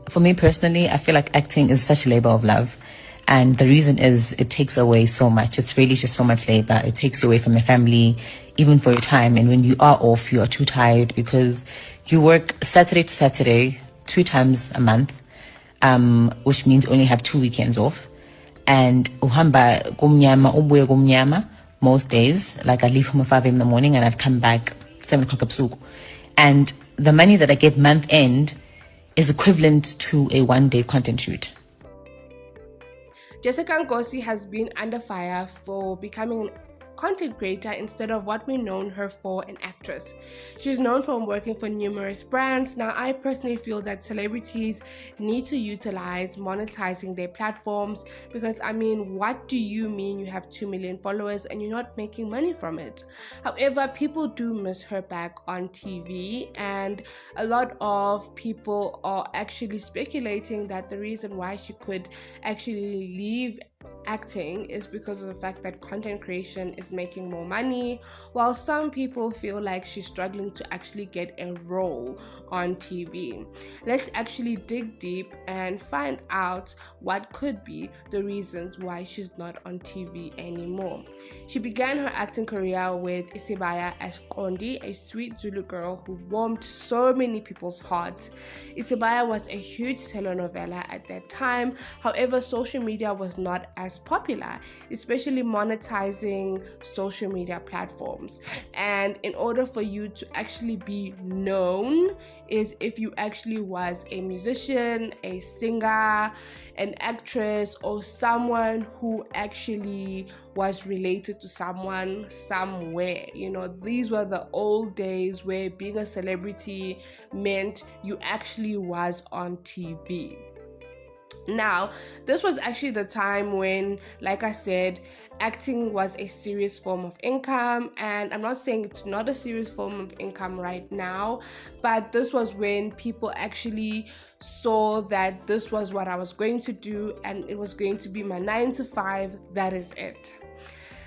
For me personally, I feel like acting is such a labor of love. And the reason is it takes away so much. It's really just so much labor. It takes you away from your family, even for your time. And when you are off, you are too tired because you work Saturday to Saturday, 2 times a month, which means you only have 2 weekends off. And uhamba kumnyama, ubuye kumnyama most days. Like I'd leave home at 5 a.m. in the morning and I'd come back 7 o'clock ebusuku. And the money that I get month end is equivalent to a 1-day content shoot. Jessica Nkosi has been under fire for becoming an content creator instead of what we known her for, an actress. She's known for working for numerous brands. Now, I personally feel that celebrities need to utilize monetizing their platforms because, I mean, what do you mean you have 2 million followers and you're not making money from it? However, people do miss her back on TV, and a lot of people are actually speculating that the reason why she could actually leave acting is because of the fact that content creation is making more money, while some people feel like she's struggling to actually get a role on TV. Let's actually dig deep and find out what could be the reasons why she's not on TV anymore. She began her acting career with Isibaya as Kondi, a sweet Zulu girl who warmed so many people's hearts. Isibaya was a huge telenovela at that time. However, social media was not as popular, especially monetizing social media platforms. And in order for you to actually be known is if you actually was a musician, a singer, an actress, or someone who actually was related to someone somewhere. You know, these were the old days where being a celebrity meant you actually was on TV. Now, this was actually the time when, like I said, acting was a serious form of income, and I'm not saying it's not a serious form of income right now, but this was when people actually saw that this was what I was going to do and it was going to be my 9 to 5, that is it.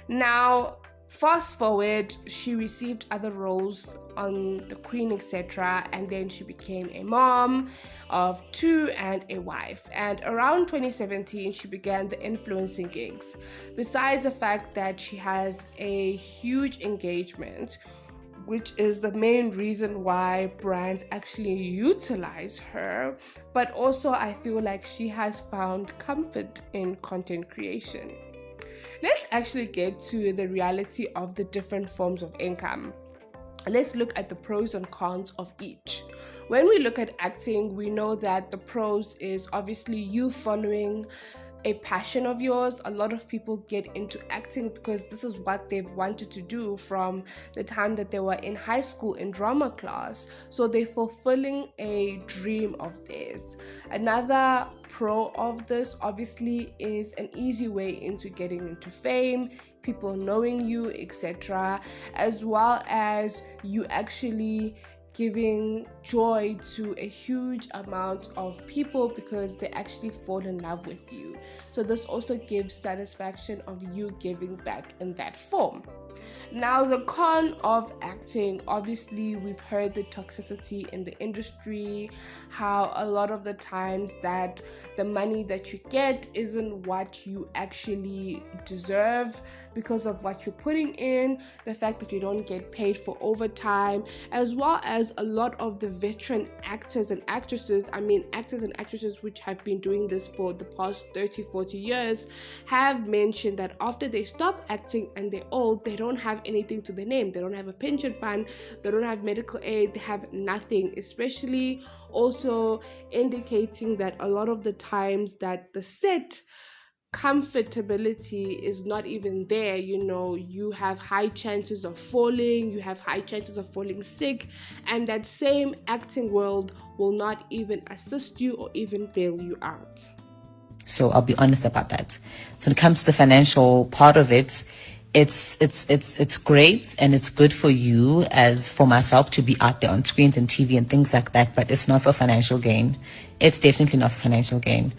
Now, fast forward, she received other roles on The Queen, etc., and then she became a mom of 2 and a wife. And around 2017, she began the influencing gigs. Besides the fact that she has a huge engagement, which is the main reason why brands actually utilize her, but also I feel like she has found comfort in content creation. Let's actually get to the reality of the different forms of income. Let's look at the pros and cons of each. When we look at acting, we know that the pros is obviously you following a passion of yours. A lot of people get into acting because this is what they've wanted to do from the time that they were in high school in drama class. So they're fulfilling a dream of theirs. Another pro of this obviously is an easy way into getting into fame, people knowing you, etc., as well as you actually giving joy to a huge amount of people because they actually fall in love with you. So this also gives satisfaction of you giving back in that form. Now, the con of acting, obviously we've heard the toxicity in the industry, how a lot of the times that the money that you get isn't what you actually deserve because of what you're putting in, the fact that you don't get paid for overtime, as well as a lot of the veteran actors and actresses, actors and actresses which have been doing this for the past 30-40 years, have mentioned that after they stop acting and they're old, they don't have anything to their name. They don't have a pension fund, they don't have medical aid, they have nothing, especially also indicating that a lot of the times that the set comfortability is not even there. You know, you have high chances of falling, you have high chances of falling sick, and that same acting world will not even assist you or even bail you out. So I'll be honest about that. So when it comes to the financial part of it, it's great and it's good for you, as for myself, to be out there on screens and TV and things like that, but it's not for financial gain. It's definitely not for financial gain.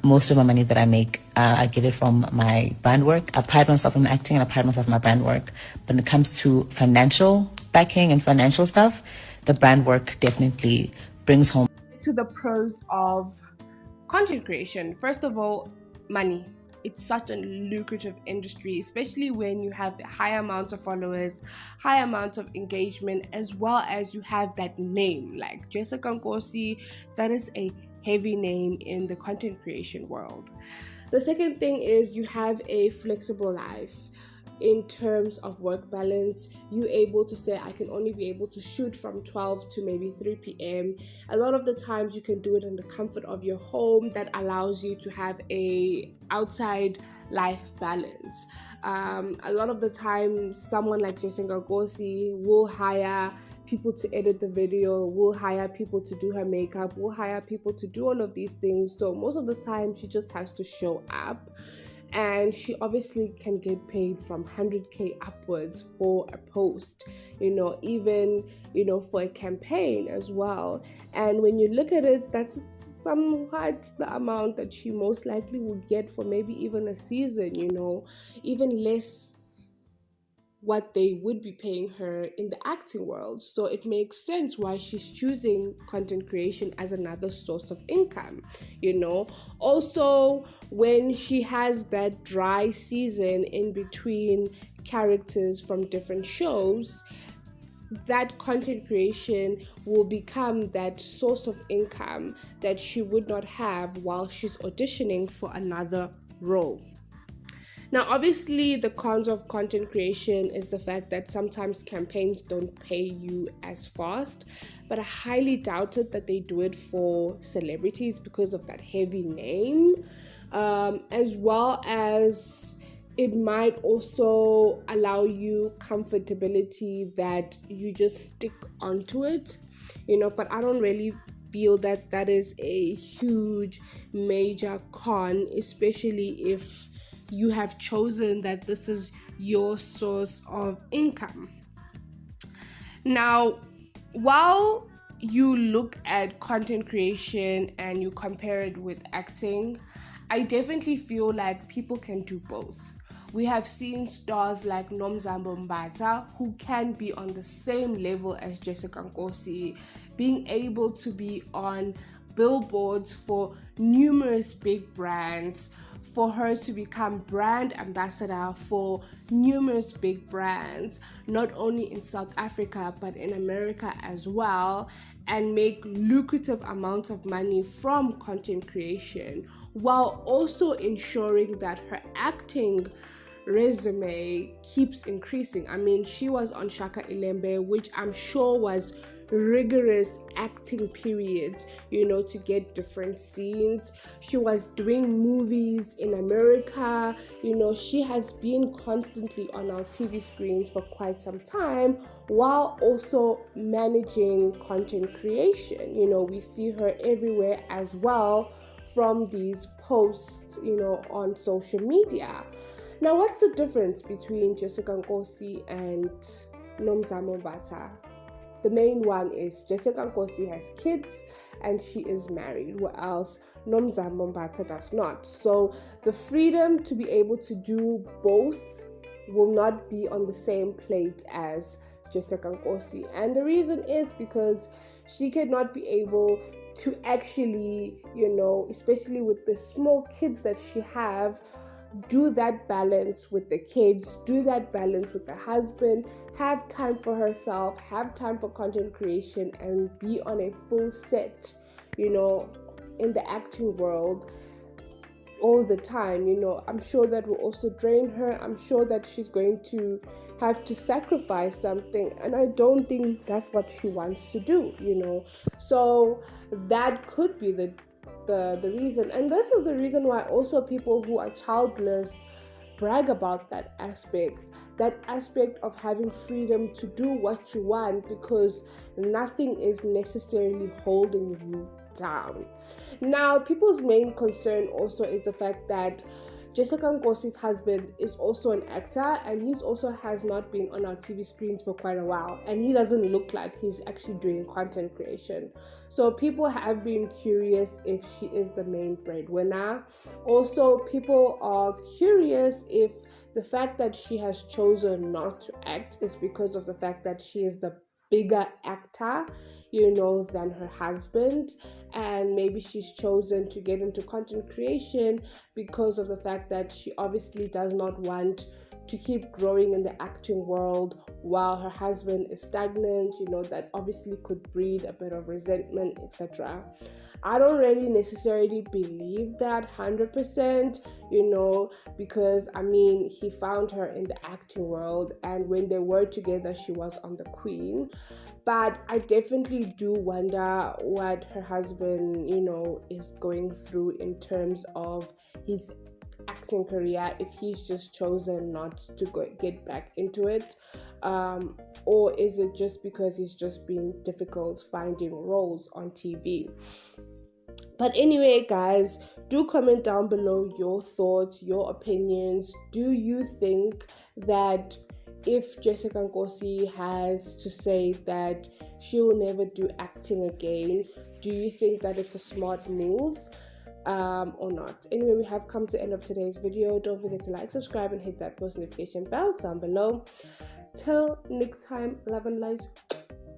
Most of my money that I make, I get it from my brand work. I pride myself in my acting and I pride myself in my brand work. But when it comes to financial backing and financial stuff, the brand work definitely brings home. get to the pros of content creation. First of all, money. It's such a lucrative industry, especially when you have high amounts of followers, high amounts of engagement, as well as you have that name like Jessica Nkosi. That is a heavy name in the content creation world. The second thing is you have a flexible life. In terms of work balance, you're able to say, I can only be able to shoot from 12 to maybe 3 p.m. A lot of the times you can do it in the comfort of your home. That allows you to have a outside life balance. A lot of the time, someone like Jessica Nkosi will hire people to edit the video, will hire people to do her makeup, will hire people to do all of these things. So most of the time, she just has to show up. And she obviously can get paid from 100k upwards for a post, even for a campaign as well. And when you look at it, that's somewhat the amount that she most likely will get for maybe even a season, even less what they would be paying her in the acting world. So it makes sense why she's choosing content creation as another source of income. Also, when she has that dry season in between characters from different shows, that content creation will become that source of income that she would not have while she's auditioning for another role. Now, obviously, the cons of content creation is the fact that sometimes campaigns don't pay you as fast, but I highly doubt it that they do it for celebrities because of that heavy name, as well as it might also allow you comfortability that you just stick onto it, but I don't really feel that is a huge major con, especially if you have chosen that this is your source of income. Now, while you look at content creation and you compare it with acting, I definitely feel like people can do both. We have seen stars like Nomzamo Mbatha who can be on the same level as Jessica Nkosi, being able to be on billboards for numerous big brands, for her to become brand ambassador for numerous big brands, not only in South Africa but in America as well, and make lucrative amounts of money from content creation, while also ensuring that her acting resume keeps increasing. I mean, she was on Shaka Ilembe, which I'm sure was rigorous acting periods, to get different scenes. She was doing movies in America. She has been constantly on our TV screens for quite some time, while also managing content creation. We see her everywhere as well from these posts, on social media. Now, what's the difference between Jessica Nkosi and Nomzamo Mbatha? The main one is Jessica Nkosi has kids and she is married, whereas Nomzamo Mbatha does not. So the freedom to be able to do both will not be on the same plate as Jessica Nkosi. And the reason is because she cannot be able to actually, especially with the small kids that she have, do that balance with the kids, do that balance with the husband, have time for herself, have time for content creation, and be on a full set, in the acting world all the time. I'm sure that will also drain her. I'm sure that she's going to have to sacrifice something, and I don't think that's what she wants to do, So that could be the reason. And this is the reason why also people who are childless brag about that aspect of having freedom to do what you want, because nothing is necessarily holding you down. Now, people's main concern also is the fact that Jessica Nkosi's husband is also an actor, and he also has not been on our TV screens for quite a while, and he doesn't look like he's actually doing content creation. So people have been curious if she is the main breadwinner. Also, people are curious if the fact that she has chosen not to act is because of the fact that she is the bigger actor, than her husband. and maybe she's chosen to get into content creation because of the fact that she obviously does not want to keep growing in the acting world while her husband is stagnant. That obviously could breed a bit of resentment, etc. I don't really necessarily believe that 100%, because he found her in the acting world, and when they were together, she was on The Queen. But I definitely do wonder what her husband, is going through in terms of his acting career, if he's just chosen not to get back into it, or is it just because he's just been difficult finding roles on TV. But anyway, guys, do comment down below your thoughts, your opinions. Do you think that if Jessica Nkosi has to say that she will never do acting again, do you think that it's a smart move or not? Anyway, we have come to the end of today's video. Don't forget to like, subscribe, and hit that post notification bell down below. Till next time, love and light.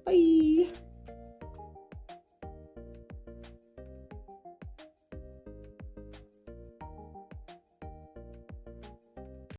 Bye.